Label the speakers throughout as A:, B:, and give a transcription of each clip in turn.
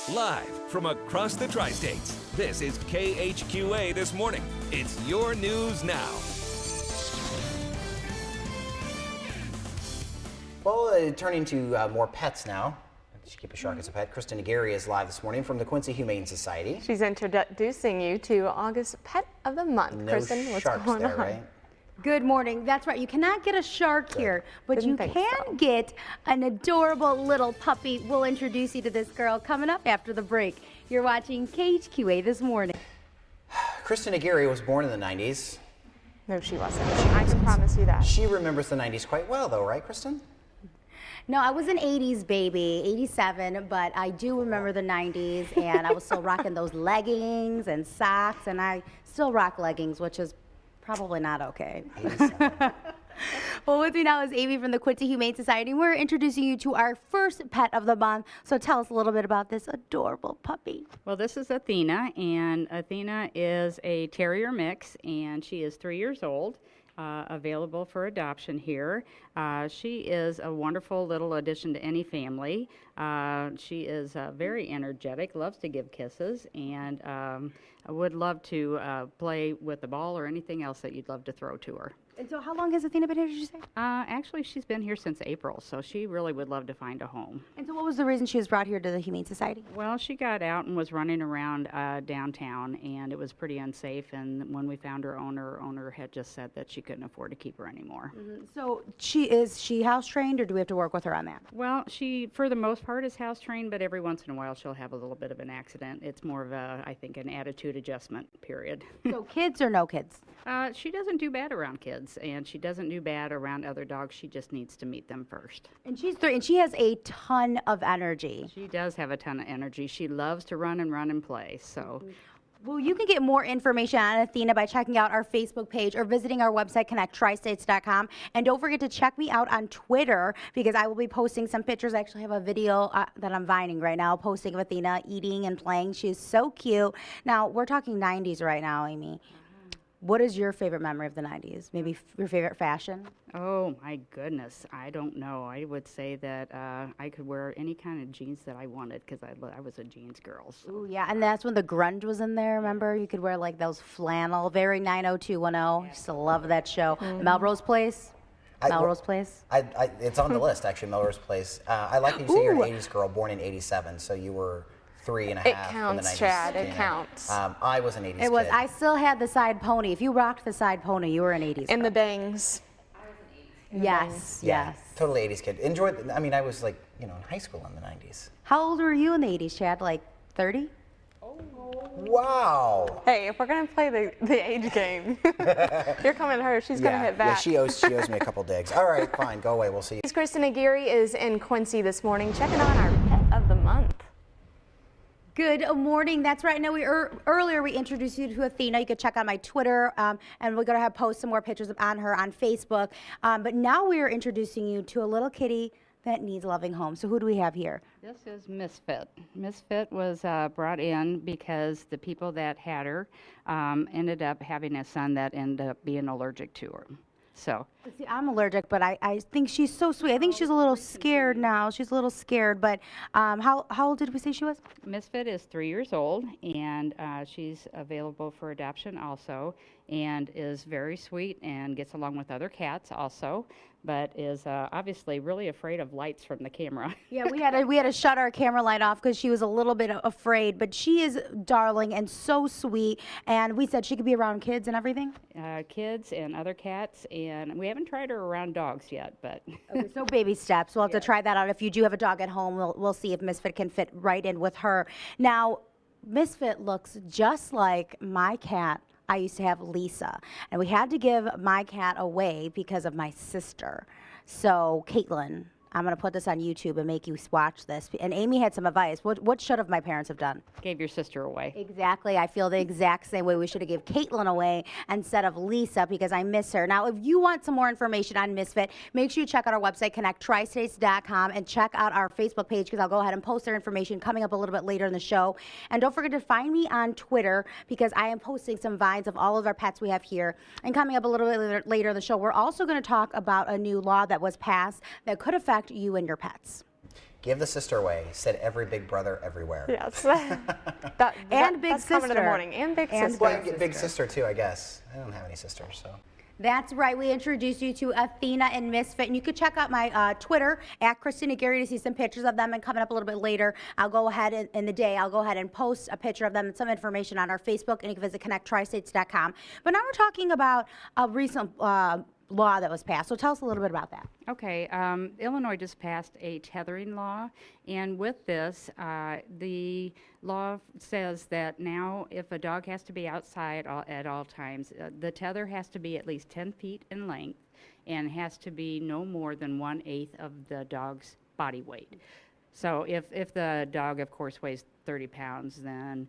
A: Live from across the tri-states, this is KHQA This Morning. It's your news now.
B: Well, turning to more pets now. She keep a shark as a pet. Kristen Aguirre is live this morning from the Quincy Humane Society.
C: She's introducing you to August Pet of the Month.
B: No
C: Kristen, what's
B: sharks
C: going
B: there,
C: on?
B: right?
D: Good morning. That's right. You cannot get a shark here, but you can get an adorable little puppy. We'll introduce you to this girl coming up after the break. You're watching KHQA This Morning.
B: Kristen Aguirre was born in the 90s.
C: No, she wasn't. I can promise you that.
B: She remembers the 90s quite well, though, right, Kristen?
D: No, I was an 80s baby, 87, but I do remember the 90s, and I was still rocking those leggings and socks, and I still rock leggings, which is probably not okay. Well, with me now is Amy from the Quincy Humane Society. We're introducing you to our first pet of the month. So tell us a little bit about this adorable puppy.
E: Well, this is Athena, and Athena is a terrier mix, and she is 3 years old. Available for adoption here. She is a wonderful little addition to any family. She is very energetic, loves to give kisses, and would love to play with the ball or anything else that you'd love to throw to her.
D: And so how long has Athena been here, did you say?
E: Actually, she's been here since April, so she really would love to find a home.
D: And so what was the reason she was brought here to the Humane Society?
E: Well, she got out and was running around downtown, and it was pretty unsafe. And when we found her owner had just said that she couldn't afford to keep her anymore.
D: Mm-hmm. So is she house trained, or do we have to work with her on that?
E: Well, she, for the most part, is house trained, but every once in a while she'll have a little bit of an accident. It's more of a, I think, an attitude adjustment period.
D: So kids or no kids?
E: She doesn't do bad around kids, and she doesn't do bad around other dogs. She just needs to meet them first.
D: And she's 3, and she has a ton of energy.
E: She does have a ton of energy. She loves to run and play, so.
D: Well, you can get more information on Athena by checking out our Facebook page or visiting our website, connecttristates.com. And don't forget to check me out on Twitter, because I will be posting some pictures. I actually have a video that I'm vining right now, posting of Athena eating and playing. She's so cute. Now, we're talking 90s right now, Amy. What is your favorite memory of the 90s? Maybe your favorite fashion?
E: Oh, my goodness. I don't know. I would say that I could wear any kind of jeans that I wanted, because I was a jeans girl. So.
D: Ooh, yeah, and that's when the grunge was in there, remember? You could wear like those flannel, very 90210. Used to love that show.
C: Mm-hmm.
D: Melrose Place? Melrose Place?
B: It's on the list, actually, Melrose Place. I like you say you're an 80s girl, born in 87, so you were 3 and a half.
C: It counts,
B: in the 90s.
C: Chad. It counts.
B: I was an 80s
D: It was.
B: kid.
D: I still had the side pony. If you rocked the side pony, you were an 80s
C: And
D: girl.
C: the bangs.
D: Yes,
B: Yeah,
D: yes.
B: totally 80s kid. Enjoyed. I mean, I was like, in high school in the 90s.
D: How old were you in the 80s, Chad? Like 30?
B: Wow.
C: Hey, if we're going to play the age game, you're coming to her. She's going to hit back.
B: Yeah, she owes me a couple digs. All right, fine. Go away. We'll see you.
C: Kristen Aguirre is in Quincy this morning, checking on our Pet of the Month.
D: Good morning. That's right. Now, earlier we introduced you to Athena. You could check out my Twitter, and we're going to have post some more pictures on her on Facebook. But now we are introducing you to a little kitty that needs a loving home. So who do we have here?
E: This is Misfit. Misfit was brought in because the people that had her ended up having a son that ended up being allergic to her. So.
D: See, I'm allergic, but I think she's so sweet. I think she's a little scared now. She's a little scared, but how old did we say she was?
E: Misfit is 3 years old, and she's available for adoption also, and is very sweet and gets along with other cats also, but is obviously really afraid of lights from the camera.
D: Yeah, we had to shut our camera light off because she was a little bit afraid, but she is darling and so sweet, and we said she could be around kids and everything?
E: Kids and other cats, and we haven't tried her around dogs yet, but.
D: Okay, so baby steps. We'll have to try that out. If you do have a dog at home, we'll see if Misfit can fit right in with her. Now, Misfit looks just like my cat. I used to have Lisa, and we had to give my cat away because of my sister. So, Caitlin, I'm going to put this on YouTube and make you watch this. And Amy had some advice. What should have my parents have done?
E: Gave your sister away.
D: Exactly. I feel the exact same way. We should have given Caitlin away instead of Lisa because I miss her. Now, if you want some more information on Misfit, make sure you check out our website, connecttristates.com, and check out our Facebook page because I'll go ahead and post their information coming up a little bit later in the show. And don't forget to find me on Twitter because I am posting some vines of all of our pets we have here. And coming up a little bit later in the show, we're also going to talk about a new law that was passed that could affect you and your pets.
B: Give the sister away, said every big brother everywhere.
C: Yes.
D: And big
C: that's coming in the
D: sister.
C: morning. And big
D: And
C: sister.
B: Well, you get big sister too, I guess. I don't have any sisters, so.
D: That's right. We introduced you to Athena and Misfit. And you can check out my Twitter at Kristen Aguirre to see some pictures of them. And coming up a little bit later, I'll go ahead in the day, I'll go ahead and post a picture of them and some information on our Facebook. And you can visit connecttristates.com. But now we're talking about a recent law that was passed. So tell us a little bit about that.
E: Okay, Illinois just passed a tethering law, and with this, the law says that now if a dog has to be outside at all times, the tether has to be at least 10 feet in length and has to be no more than 1/8 of the dog's body weight. So if the dog, of course, weighs 30 pounds, then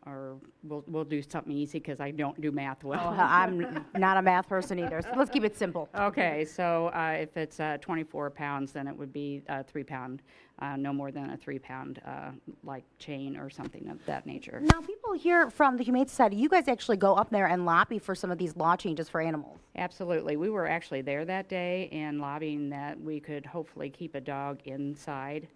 E: or we'll do something easy because I don't do math well.
D: I'm not a math person either. So let's keep it simple.
E: Okay, so if it's 24 pounds, then it would be 3 pound, no more than a 3 pound like chain or something of that nature.
D: Now, people here from the Humane Society, you guys actually go up there and lobby for some of these law changes for animals.
E: Absolutely. We were actually there that day and lobbying that we could hopefully keep a dog inside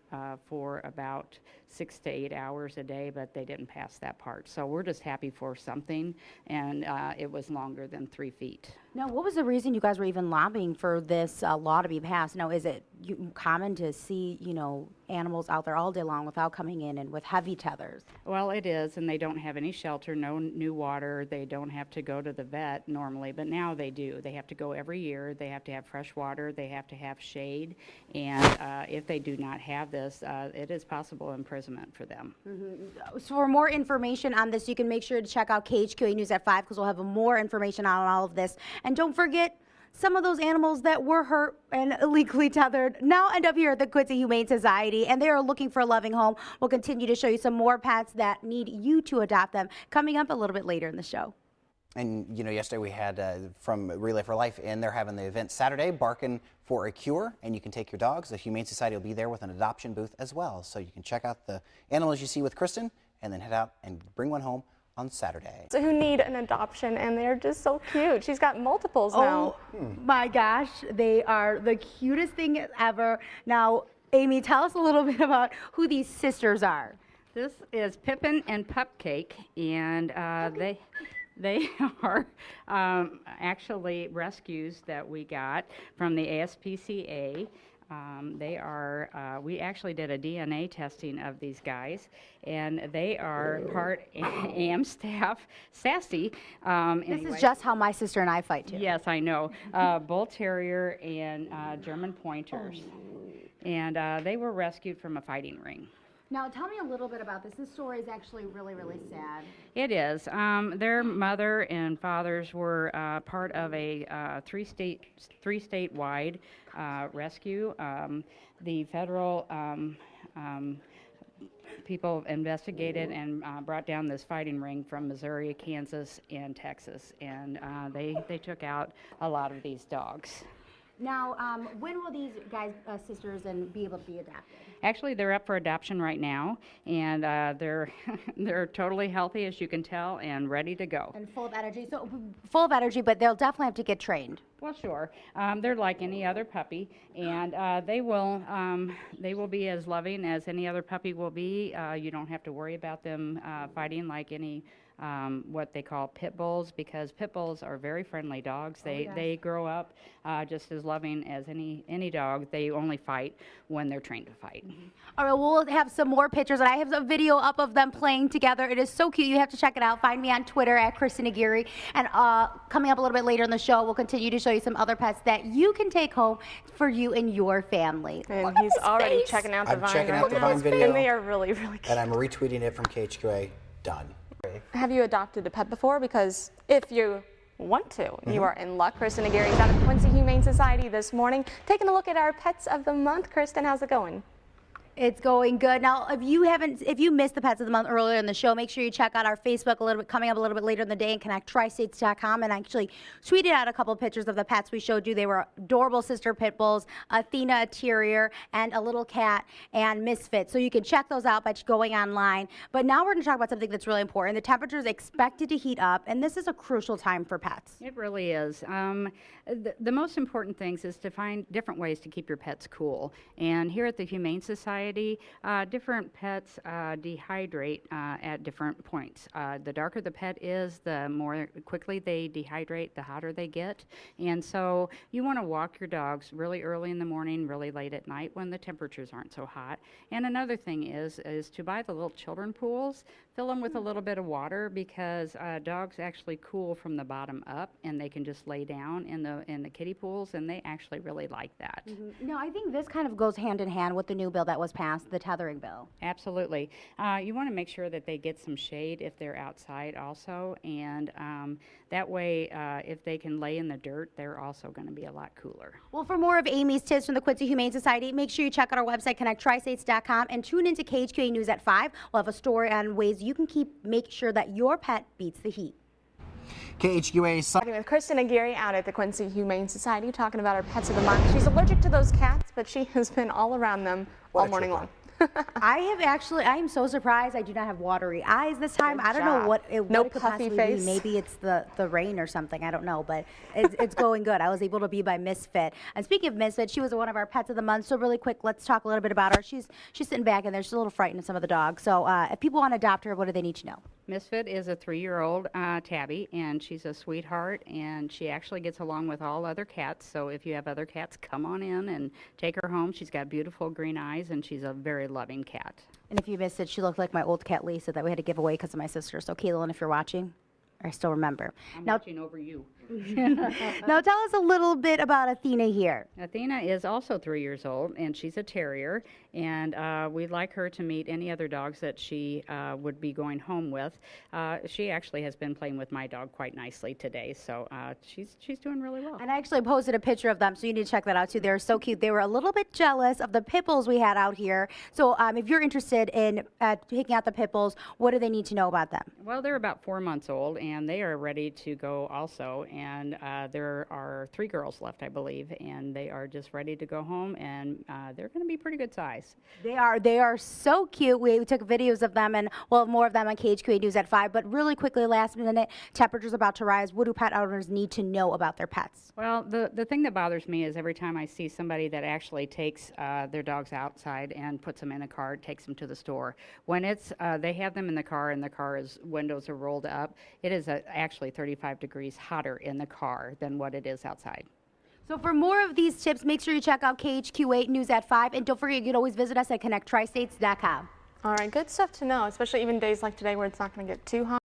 E: for about 6 to 8 hours a day, but they didn't pass that part. So we're just happy for something, and it was longer than 3 feet.
D: Now, what was the reason you guys were even lobbying for this law to be passed? Now, is it common to see, animals out there all day long without coming in and with heavy tethers?
E: Well, it is, and they don't have any shelter, no new water. They don't have to go to the vet normally, but now they do. They have to go every year. They have to have fresh water. They have to have shade, and if they do not have this, it is possible imprisonment for them.
D: So for more information on this, you can make sure to check out KHQA News at 5 because we'll have more information on all of this. And don't forget, some of those animals that were hurt and illegally tethered now end up here at the Quincy Humane Society, and they are looking for a loving home. We'll continue to show you some more pets that need you to adopt them coming up a little bit later in the show.
B: And yesterday we had from Relay for Life in. They're having the event Saturday, Barking for a Cure, and you can take your dogs. The Humane Society will be there with an adoption booth as well. So you can check out the animals you see with Kristen and then head out and bring one home on Saturday.
C: So who need an adoption, and they're just so cute. She's got multiples now.
D: Oh my gosh, they are the cutest thing ever. Now, Amy, tell us a little bit about who these sisters are.
E: This is Pippin and Pupcake, and they are actually rescues that we got from the ASPCA. They are, we actually did a DNA testing of these guys, and they are part AM staff, sassy.
D: This is just how my sister and I fight too.
E: Yes, I know. Bull Terrier and German Pointers. And they were rescued from a fighting ring.
D: Now, tell me a little bit about this. This story is actually really, really sad.
E: It is. Their mother and fathers were part of a three-statewide rescue. The federal people investigated and brought down this fighting ring from Missouri, Kansas, and Texas, and they took out a lot of these dogs.
D: Now, when will these guys, sisters, and be able to be adopted?
E: Actually, they're up for adoption right now, and they're totally healthy, as you can tell, and ready to go.
D: And full of energy. So full of energy, but they'll definitely have to get trained.
E: Well, sure. They're like any other puppy, and they will be as loving as any other puppy will be. You don't have to worry about them fighting like any what they call pit bulls, because pit bulls are very friendly dogs. They grow up just as loving as any dog. They only fight when they're trained to fight.
D: All right, we'll have some more pictures, and I have a video up of them playing together. It is so cute. You have to check it out. Find me on Twitter at Kristen Aguirre. And coming up a little bit later in the show, we'll continue to show you some other pets that you can take home for you and your family.
C: And he's already checking out the Vine.
B: I'm checking out the Vine video.
C: And they are really, really cute.
B: And I'm retweeting it from KHQA. Done.
C: Have you adopted a pet before? Because if you want to, you are in luck. Kristen Aguirre is out of Quincy Humane Society this morning, taking a look at our pets of the month. Kristen, how's it going?
D: It's going good. Now, if you missed the Pets of the Month earlier in the show, make sure you check out our Facebook coming up a little bit later in the day, and connecttristates.com, and actually tweeted out a couple of pictures of the pets we showed you. They were adorable sister pit bulls, Athena, a terrier, and a little cat, and Misfit. So you can check those out by going online. But now we're going to talk about something that's really important. The temperature is expected to heat up, and this is a crucial time for pets.
E: It really is. The most important things is to find different ways to keep your pets cool. And here at the Humane Society, different pets dehydrate at different points. The darker the pet is, the more quickly they dehydrate, the hotter they get. And so you want to walk your dogs really early in the morning, really late at night when the temperatures aren't so hot. And another thing is to buy the little children pools, fill them with a little bit of water, because dogs actually cool from the bottom up, and they can just lay down in the kiddie pools, and they actually really like that.
D: No, I think this kind of goes hand in hand with the new bill that was passed, the tethering bill.
E: Absolutely. You want to make sure that they get some shade if they're outside also, and that way if they can lay in the dirt, they're also going to be a lot cooler.
D: Well, for more of Amy's tips from the Quincy Humane Society, make sure you check out our website, connecttristates.com, and tune into KHQA News at 5. We'll have a story on ways you can make sure that your pet beats the heat.
B: KHQA
C: Talking with Kristen Aguirre out at the Quincy Humane Society, talking about our pets of the month. She's allergic to those cats, but she has been all around them all morning long.
D: I am so surprised I do not have watery eyes this time. I don't know what it
C: No
D: could
C: puffy
D: possibly
C: face.
D: be. Maybe it's the rain or something. I don't know, but it's going good. I was able to be by Misfit. And speaking of Misfit, she was one of our pets of the month. So really quick, let's talk a little bit about her. She's sitting back in there. She's a little frightened of some of the dogs. So if people want to adopt her, what do they need to know?
E: Misfit is a 3-year-old tabby, and she's a sweetheart, and she actually gets along with all other cats. So if you have other cats, come on in and take her home. She's got beautiful green eyes, and she's a very loving cat.
D: And if you missed it, she looked like my old cat Lisa that we had to give away because of my sister. So Kaylin, if you're watching, I still remember.
E: I'm
D: Now,
E: watching over you.
D: now tell us a little bit about Athena here.
E: Athena is also 3 years old, and she's a terrier, and we'd like her to meet any other dogs that she would be going home with. She actually has been playing with my dog quite nicely today, so she's doing really well.
D: And I actually posted a picture of them, so you need to check that out too. They're so cute. They were a little bit jealous of the pit bulls we had out here. So if you're interested in picking out the pit bulls, what do they need to know about them?
E: Well, they're about 4 months old, and they are ready to go also. And there are 3 girls left, I believe, and they are just ready to go home, and they're going to be pretty good size.
D: They are so cute. We took videos of them, and we'll have more of them on KHQA News at 5. But really quickly, last minute, temperature's about to rise. What do pet owners need to know about their pets?
E: Well, the thing that bothers me is every time I see somebody that actually takes their dogs outside and puts them in a car, takes them to the store. When it's they have them in the car, and the car's windows are rolled up, it is actually 35 degrees hotter in the car than what it is outside.
D: So for more of these tips, make sure you check out KHQA News at 5. And don't forget, you can always visit us at connecttristates.com.
C: All right, good stuff to know, especially even days like today where it's not going to get too hot.